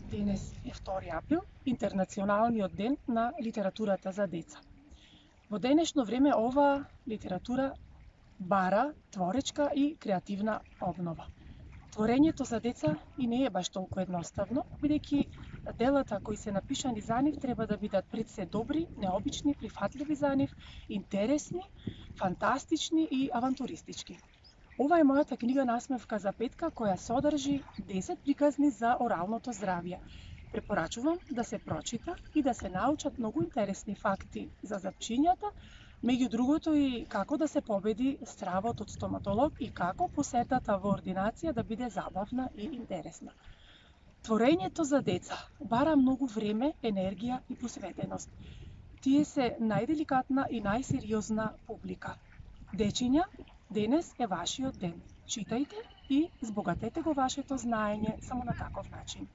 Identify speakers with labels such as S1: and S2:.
S1: Денес е 2 април, интернационалниот ден на литературата за деца. Во денешно време оваа литература бара творечка и креативна обнова. Творењето за деца и не е баш толку едноставно, бидејќи делата кои се напишани за нив треба да бидат пред се добри, необични, прифатливи за нив, интересни, фантастични и авантуристички. Ова е мојата книга Насмевка за петка, која содржи 10 приказни за оралното здравје. Препорачувам да се прочита и да се научат многу интересни факти за запчињата, меѓу другото и како да се победи стравот од стоматолог и како посетата во ординација да биде забавна и интересна. Творењето за деца бара многу време, енергија и посветеност. Тие се најделикатна и најсериозна публика. Дечиња, денес е вашиот ден. Читајте и збогатете го вашето знаење само на таков начин.